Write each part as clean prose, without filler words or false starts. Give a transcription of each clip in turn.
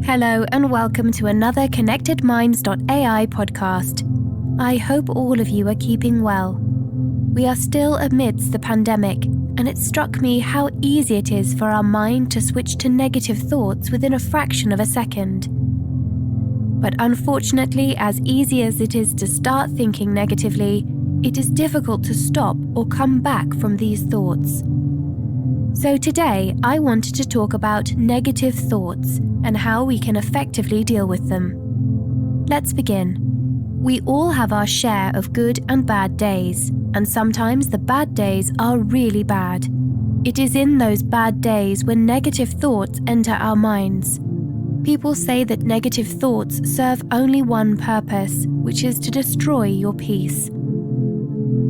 Hello and welcome to another ConnectedMinds.ai podcast. I hope all of you are keeping well. We are still amidst the pandemic, and it struck me how easy it is for our mind to switch to negative thoughts within a fraction of a second. But unfortunately, as easy as it is to start thinking negatively, it is difficult to stop or come back from these thoughts. So today, I wanted to talk about negative thoughts and how we can effectively deal with them. Let's begin. We all have our share of good and bad days, and sometimes the bad days are really bad. It is in those bad days when negative thoughts enter our minds. People say that negative thoughts serve only one purpose, which is to destroy your peace.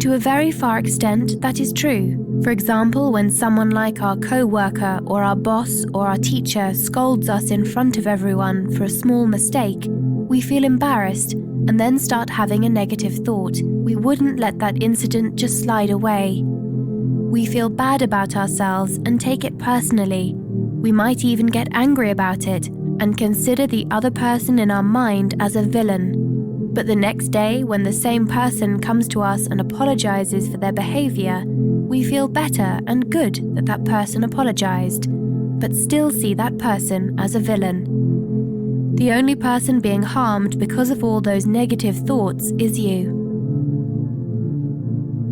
To a very far extent, that is true. For example, when someone like our co-worker or our boss or our teacher scolds us in front of everyone for a small mistake, we feel embarrassed and then start having a negative thought. We wouldn't let that incident just slide away. We feel bad about ourselves and take it personally. We might even get angry about it and consider the other person in our mind as a villain. But the next day, when the same person comes to us and apologizes for their behavior, we feel better and good that that person apologized, but still see that person as a villain. The only person being harmed because of all those negative thoughts is you.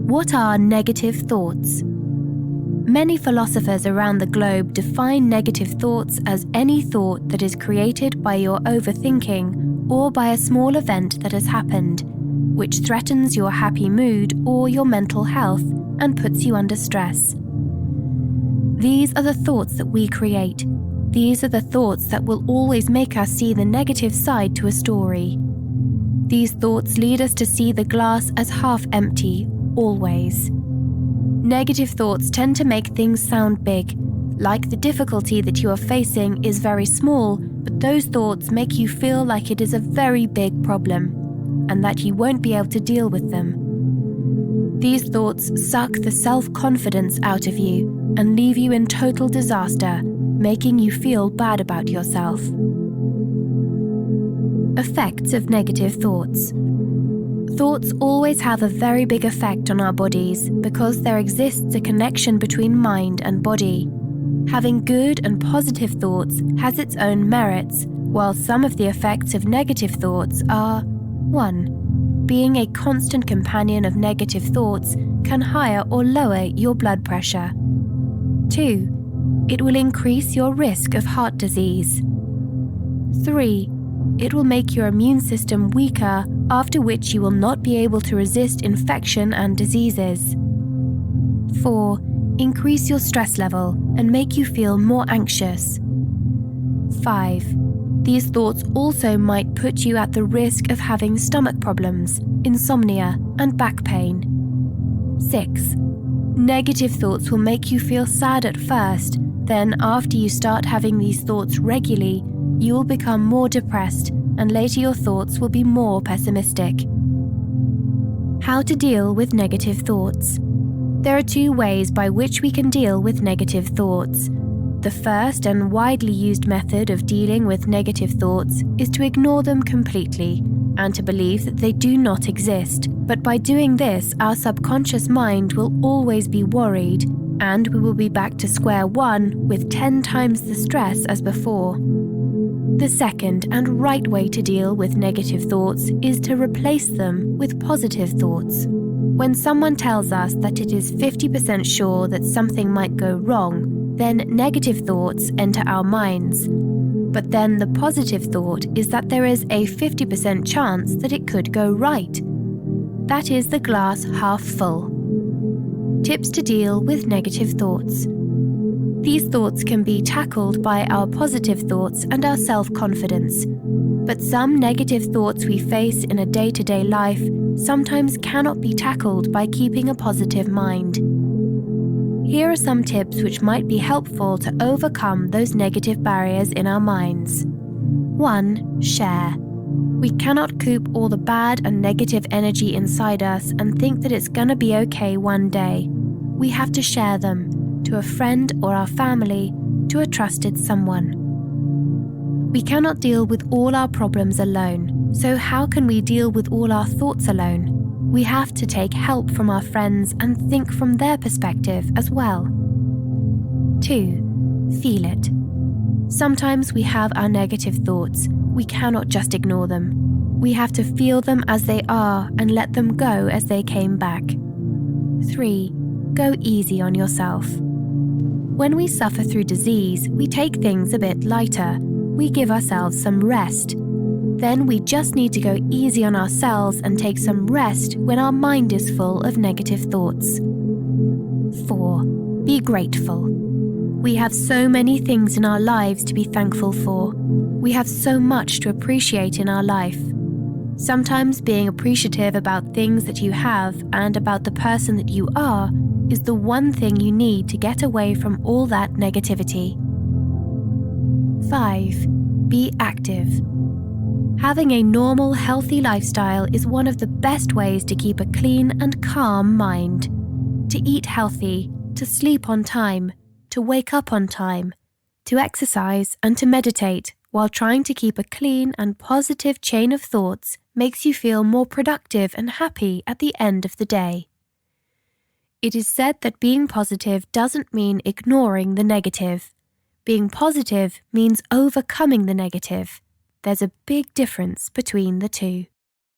What are negative thoughts? Many philosophers around the globe define negative thoughts as any thought that is created by your overthinking or by a small event that has happened, which threatens your happy mood or your mental health and puts you under stress. These are the thoughts that we create. These are the thoughts that will always make us see the negative side to a story. These thoughts lead us to see the glass as half empty, always. Negative thoughts tend to make things sound big, like the difficulty that you are facing is very small, but those thoughts make you feel like it is a very big problem, and that you won't be able to deal with them. These thoughts suck the self-confidence out of you and leave you in total disaster, making you feel bad about yourself. Effects of negative thoughts. Thoughts always have a very big effect on our bodies because there exists a connection between mind and body. Having good and positive thoughts has its own merits, while some of the effects of negative thoughts are 1. Being a constant companion of negative thoughts can higher or lower your blood pressure. 2. It will increase your risk of heart disease. 3. It will make your immune system weaker, after which you will not be able to resist infection and diseases. 4. Increase your stress level and make you feel more anxious. 5. These thoughts also might put you at the risk of having stomach problems, insomnia, and back pain. 6. Negative thoughts will make you feel sad at first, then after you start having these thoughts regularly, you will become more depressed, and later your thoughts will be more pessimistic. How to deal with negative thoughts. There are two ways by which we can deal with negative thoughts. The first and widely used method of dealing with negative thoughts is to ignore them completely and to believe that they do not exist. But by doing this, our subconscious mind will always be worried, and we will be back to square one with 10 times the stress as before. The second and right way to deal with negative thoughts is to replace them with positive thoughts. When someone tells us that it is 50% sure that something might go wrong, then negative thoughts enter our minds. But then the positive thought is that there is a 50% chance that it could go right. That is the glass half full. Tips to deal with negative thoughts. These thoughts can be tackled by our positive thoughts and our self-confidence. But some negative thoughts we face in a day-to-day life sometimes cannot be tackled by keeping a positive mind. Here are some tips which might be helpful to overcome those negative barriers in our minds. 1. Share. We cannot coop all the bad and negative energy inside us and think that it's gonna be okay one day. We have to share them to a friend or our family, to a trusted someone. We cannot deal with all our problems alone, so how can we deal with all our thoughts alone? We have to take help from our friends and think from their perspective as well. 2. Feel it. Sometimes we have our negative thoughts. We cannot just ignore them. We have to feel them as they are and let them go as they came back. 3. Go easy on yourself. When we suffer through disease, we take things a bit lighter. We give ourselves some rest. Then we just need to go easy on ourselves and take some rest when our mind is full of negative thoughts. 4. Be grateful. We have so many things in our lives to be thankful for. We have so much to appreciate in our life. Sometimes being appreciative about things that you have and about the person that you are is the one thing you need to get away from all that negativity. 5. Be active. Having a normal, healthy lifestyle is one of the best ways to keep a clean and calm mind. To eat healthy, to sleep on time, to wake up on time, to exercise and to meditate while trying to keep a clean and positive chain of thoughts makes you feel more productive and happy at the end of the day. It is said that being positive doesn't mean ignoring the negative. Being positive means overcoming the negative. There's a big difference between the two.